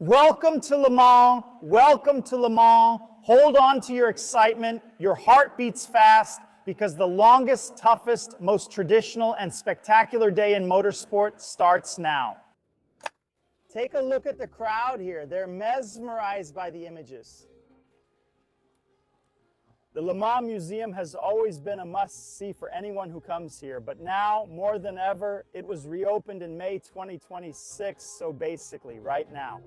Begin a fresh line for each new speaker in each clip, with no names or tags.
Welcome to Le Mans. Welcome to Le Mans. Hold on to your excitement. Your heart beats fast because the longest, toughest, most traditional and spectacular day in motorsport starts now. Take a look at the crowd here. They're mesmerized by the images. The Le Mans Museum has always been a must-see for anyone who comes here, but now, more than ever, it was reopened in May 2026, so basically, right now.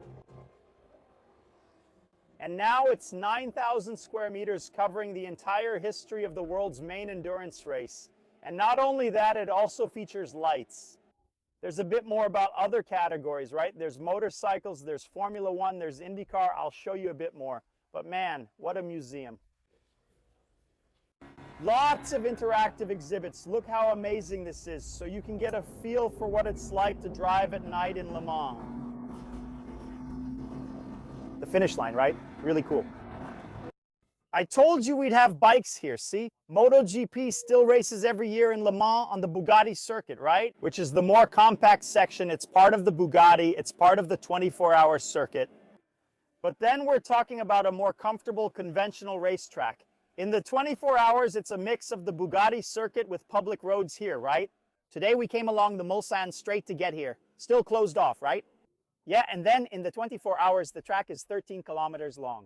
And now it's 9,000 square meters covering the entire history of the world's main endurance race. And not only that, it also features lights. There's a bit more about other categories, right? There's motorcycles, there's Formula One, there's IndyCar. I'll show you a bit more. But man, what a museum. Lots of interactive exhibits. Look how amazing this is, so you can get a feel for what it's like to drive at night in Le Mans. The finish line, right? Really cool. I told you we'd have bikes here, see? MotoGP still races every year in Le Mans on the Bugatti circuit, right? Which is the more compact section. It's part of the Bugatti. It's part of the 24-hour circuit. But then we're talking about a more comfortable, conventional racetrack. In the 24 hours, it's a mix of the Bugatti circuit with public roads here, right? Today we came along the Mulsanne straight to get here. Still closed off, right? Yeah, and then in the 24 hours, the track is 13 kilometers long.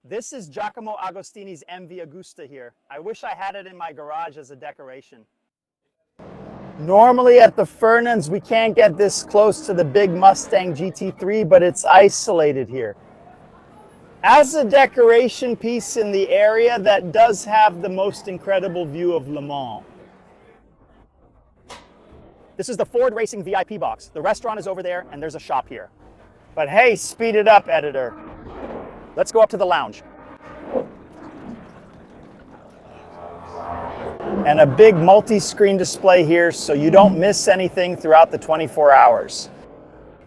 This is Giacomo Agostini's MV Agusta here. I wish I had it in my garage as a decoration. Normally at the Fernands, we can't get this close to the big Mustang GT3, but it's isolated here. As a decoration piece in the area that does have the most incredible view of Le Mans. This is the Ford Racing VIP box. The restaurant is over there and there's a shop here. But hey, speed it up, editor. Let's go up to the lounge. And a big multi-screen display here so you don't miss anything throughout the 24 hours.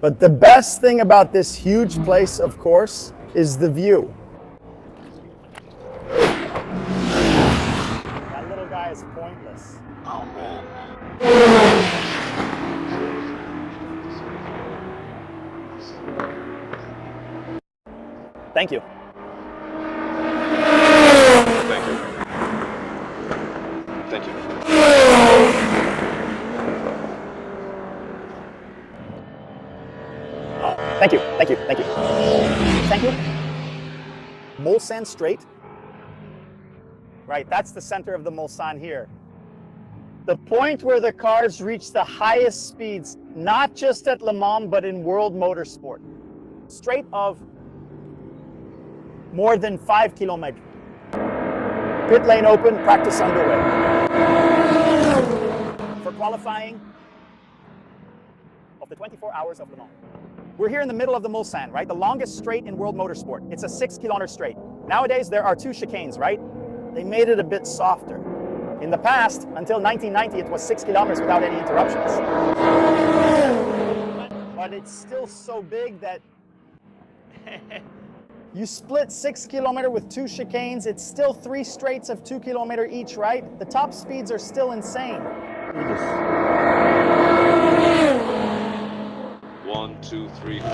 But the best thing about this huge place, of course, is the view. That little guy is pointless. Oh, man. Thank you.
Thank you. Thank you.
Thank you. Thank you. Thank you. Thank you. Mulsanne straight. Right, that's the center of the Mulsanne here. The point where the cars reach the highest speeds, not just at Le Mans, but in world motorsport. Straight of more than 5 kilometers. Pit lane open, practice underway. For qualifying of the 24 hours of Le Mans. We're here in the middle of the Mulsanne, right? The longest straight in world motorsport. It's a 6-kilometer straight. Nowadays, there are 2 chicanes, right? They made it a bit softer. In the past, until 1990, it was 6 kilometers without any interruptions. But it's still so big that you split 6 kilometers with 2 chicanes, it's still 3 straights of 2 kilometers each, right? The top speeds are still insane.
1, 2, 3, 4.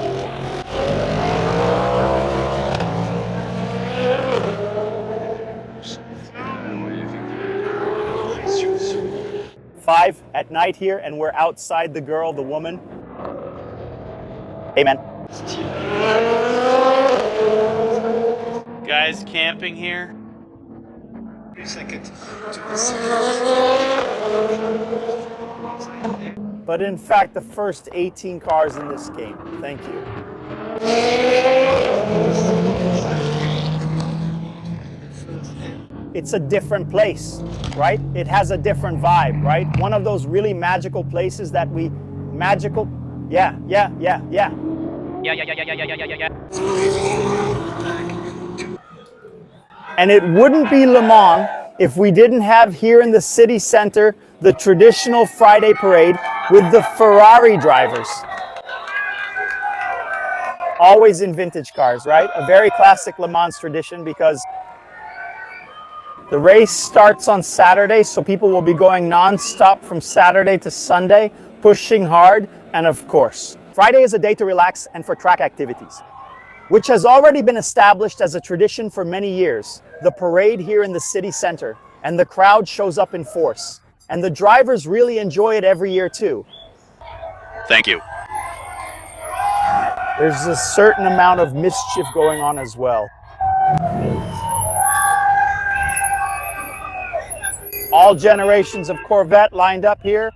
Five at night here, and we're outside the girl, the woman. Amen.
Guys camping here?
But in fact, the first 18 cars in this game. Thank you. It's a different place, right? It has a different vibe, right? One of those really magical places that we magical. Yeah. And it wouldn't be Le Mans if we didn't have here in the city center the traditional Friday parade with the Ferrari drivers. Always in vintage cars, right? A very classic Le Mans tradition because the race starts on Saturday, so people will be going non-stop from Saturday to Sunday, pushing hard, and of course, Friday is a day to relax and for track activities, which has already been established as a tradition for many years. The parade here in the city center, and the crowd shows up in force. And the drivers really enjoy it every year too.
Thank you.
There's a certain amount of mischief going on as well. All generations of Corvette lined up here.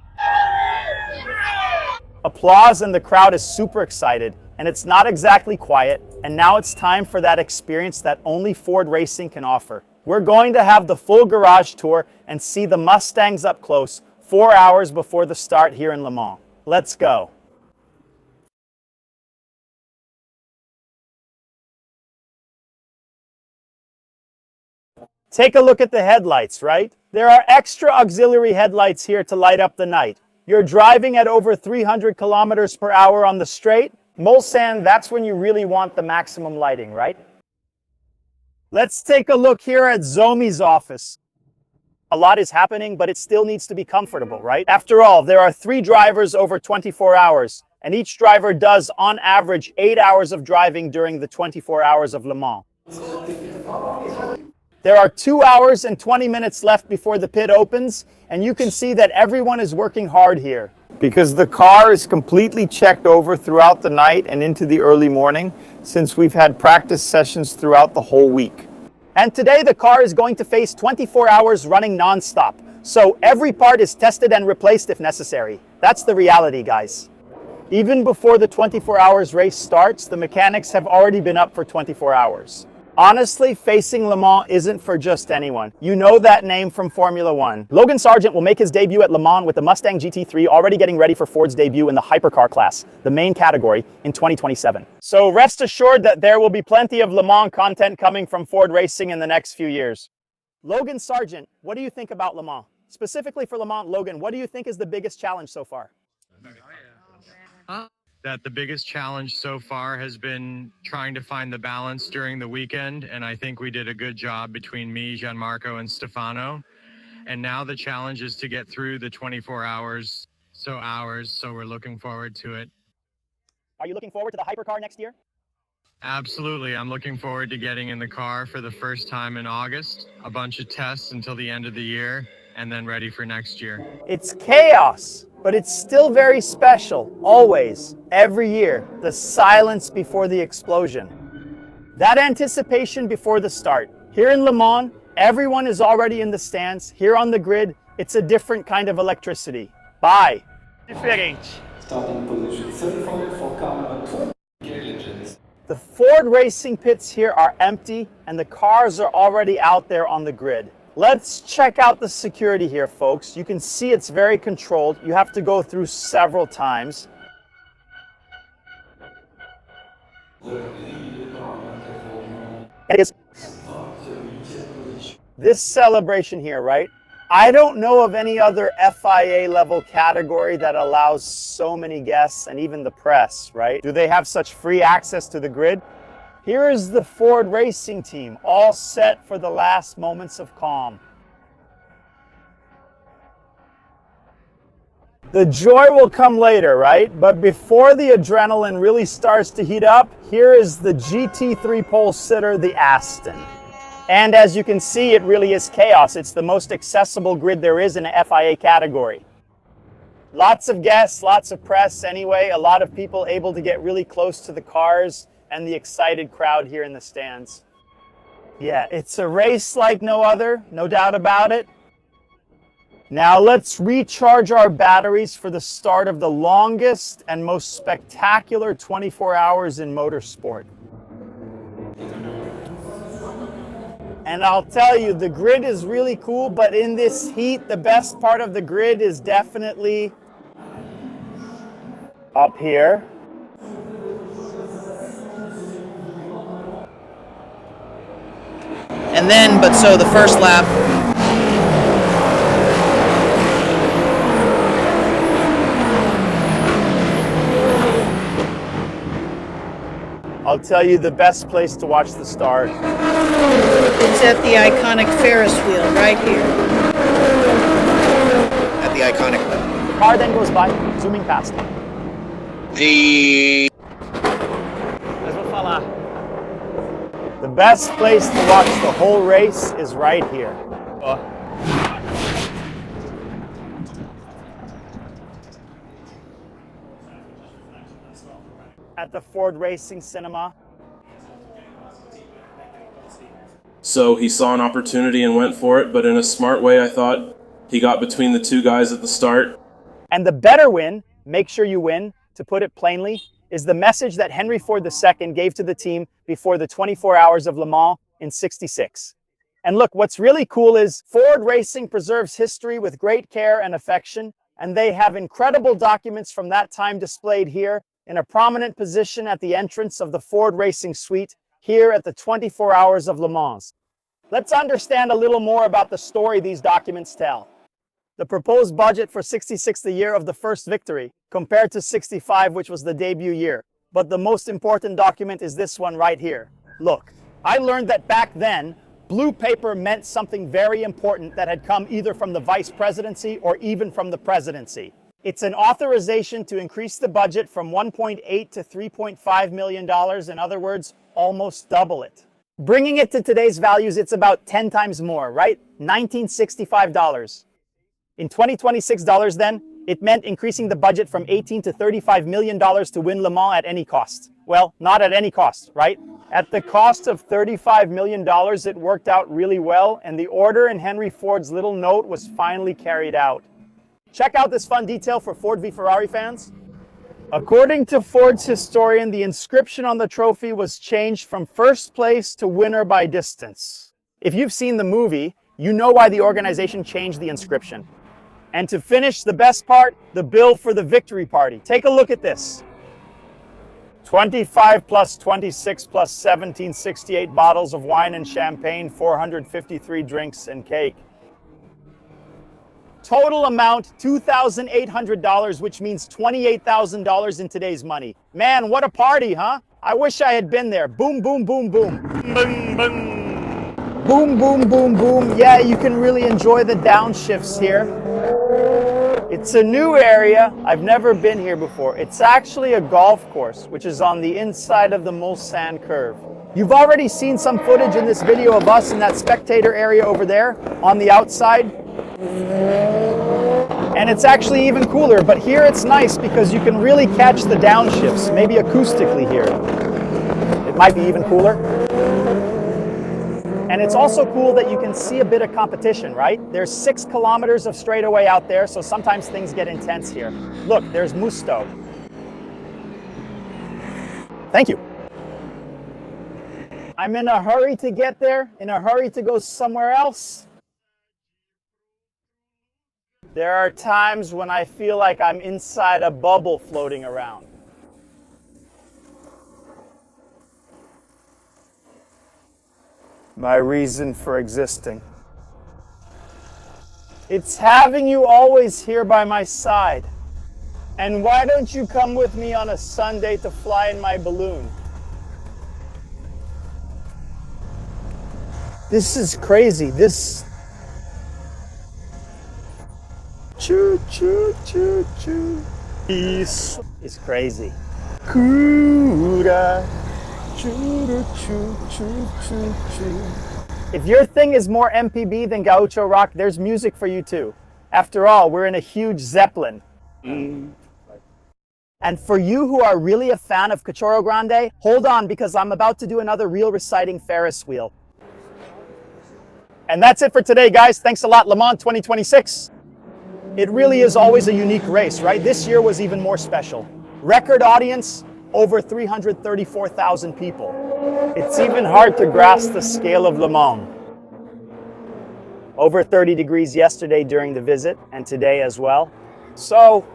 Applause, and the crowd is super excited, and it's not exactly quiet. And now it's time for that experience that only Ford Racing can offer. We're going to have the full garage tour and see the Mustangs up close 4 hours before the start here in Le Mans. Let's go. Take a look at the headlights, right? There are extra auxiliary headlights here to light up the night. You're driving at over 300 kilometers per hour on the straight. Mulsanne, that's when you really want the maximum lighting, right? Let's take a look here at Zomi's office. A lot is happening, but it still needs to be comfortable, right? After all, there are 3 drivers over 24 hours, and each driver does, on average, 8 hours of driving during the 24 hours of Le Mans. There are 2 hours and 20 minutes left before the pit opens, and you can see that everyone is working hard here. Because the car is completely checked over throughout the night and into the early morning, since we've had practice sessions throughout the whole week. And today the car is going to face 24 hours running non-stop, so every part is tested and replaced if necessary. That's the reality, guys. Even before the 24 hours race starts, the mechanics have already been up for 24 hours. Honestly, facing Le Mans isn't for just anyone. You know that name from Formula One. Logan Sargent will make his debut at Le Mans with the Mustang GT3, already getting ready for Ford's debut in the hypercar class, the main category, in 2027. So rest assured that there will be plenty of Le Mans content coming from Ford Racing in the next few years. Logan Sargent, what do you think about Le Mans? Specifically for Le Mans, Logan, what do you think is the biggest challenge so far?
That the biggest challenge so far has been trying to find the balance during the weekend, and I think we did a good job between me, Gianmarco, and Stefano. And now the challenge is to get through the 24 hours, so we're looking forward to it.
Are you looking forward to the hypercar next year?
Absolutely. I'm looking forward to getting in the car for the first time in August, a bunch of tests until the end of the year, and then ready for next year.
It's chaos, but it's still very special, always, every year, the silence before the explosion. That anticipation before the start. Here in Le Mans, everyone is already in the stands. Here on the grid, it's a different kind of electricity. Bye. Diferente.
Starting position 34 for car number 2.
The Ford Racing pits here are empty, and the cars are already out there on the grid. Let's check out the security here, folks. You can see it's very controlled. You have to go through several times. It is this celebration here, right? I don't know of any other FIA level category that allows so many guests and even the press, right? Do they have such free access to the grid? Here is the Ford Racing team, all set for the last moments of calm. The joy will come later, right? But before the adrenaline really starts to heat up, here is the GT3 pole sitter, the Aston. And as you can see, it really is chaos. It's the most accessible grid there is in a FIA category. Lots of guests, lots of press anyway, a lot of people able to get really close to the cars, and the excited crowd here in the stands. Yeah, it's a race like no other, no doubt about it. Now let's recharge our batteries for the start of the longest and most spectacular 24 hours in motorsport. And I'll tell you, the grid is really cool, but in this heat, the best part of the grid is definitely up here.
And then, so the first lap,
I'll tell you the best place to watch the start.
it's at the iconic Ferris wheel right here. At the iconic wheel.
The car then goes by, zooming past.
The
Mas vou falar. The best place to watch the whole race is right here. At the Ford Racing Cinema.
So he saw an opportunity and went for it, but in a smart way, I thought. He got between the two guys at the start.
And the better win, make sure you win, to put it plainly, is the message that Henry Ford II gave to the team before the 24 Hours of Le Mans in '66. And look, what's really cool is Ford Racing preserves history with great care and affection, and they have incredible documents from that time displayed here in a prominent position at the entrance of the Ford Racing Suite here at the 24 Hours of Le Mans. Let's understand a little more about the story these documents tell. The proposed budget for '66, the year of the first victory, compared to '65, which was the debut year. But the most important document is this one right here. Look, I learned that back then, blue paper meant something very important that had come either from the vice presidency or even from the presidency. It's an authorization to increase the budget from $1.8 to $3.5 million. In other words, almost double it. Bringing it to today's values, it's about 10 times more, right? $1965. In 2026 dollars then, it meant increasing the budget from $18 to $35 million to win Le Mans at any cost. Well, not at any cost, right? At the cost of $35 million, it worked out really well, and the order in Henry Ford's little note was finally carried out. Check out this fun detail for Ford v Ferrari fans. According to Ford's historian, the inscription on the trophy was changed from first place to winner by distance. If you've seen the movie, you know why the organization changed the inscription. And to finish the best part, the bill for the victory party. Take a look at this. 25 plus 26 plus 1768 bottles of wine and champagne, 453 drinks and cake. Total amount, $2,800, which means $28,000 in today's money. Man, what a party, huh? I wish I had been there. Boom, boom, boom, boom. Boom, boom. Boom, boom, boom, boom. Yeah, you can really enjoy the downshifts here. It's a new area. I've never been here before. It's actually a golf course, which is on the inside of the Mulsanne curve. You've already seen some footage in this video of us in that spectator area over there on the outside. And it's actually even cooler, but here it's nice because you can really catch the downshifts, maybe acoustically here. It might be even cooler. And it's also cool that you can see a bit of competition, right? There's 6 kilometers of straightaway out there, so sometimes things get intense here. Look, there's Musto. Thank you. I'm in a hurry to get there, in a hurry to go somewhere else. There are times when I feel like I'm inside a bubble floating around. My reason for existing. It's having you always here by my side. And why don't you come with me on a Sunday to fly in my balloon? This is crazy. This... Choo, choo, choo, choo. This is crazy. Kura. Choo, choo, choo, choo, choo. If your thing is more MPB than Gaucho rock, there's music for you too. After all, we're in a huge Zeppelin. And for you who are really a fan of Cachorro Grande, hold on because I'm about to do another reel reciting Ferris wheel. And that's it for today, guys. Thanks a lot, Le Mans 2026. It really is always a unique race, right? This year was even more special. Record audience, over 334,000 people. It's even hard to grasp the scale of Le Mans. Over 30 degrees yesterday during the visit, and today as well. So,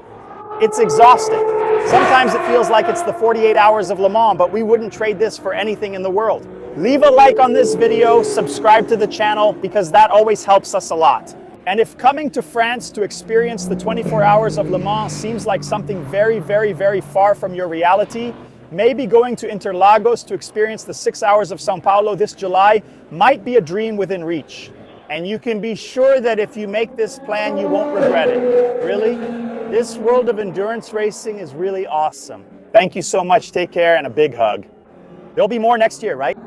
it's exhausting. Sometimes it feels like it's the 48 hours of Le Mans, but we wouldn't trade this for anything in the world. Leave a like on this video, subscribe to the channel, because that always helps us a lot. And if coming to France to experience the 24 hours of Le Mans seems like something very, very, very far from your reality, maybe going to Interlagos to experience the 6 hours of São Paulo this July might be a dream within reach. And you can be sure that if you make this plan, you won't regret it. Really? This world of endurance racing is really awesome. Thank you so much. Take care and a big hug. There'll be more next year, right?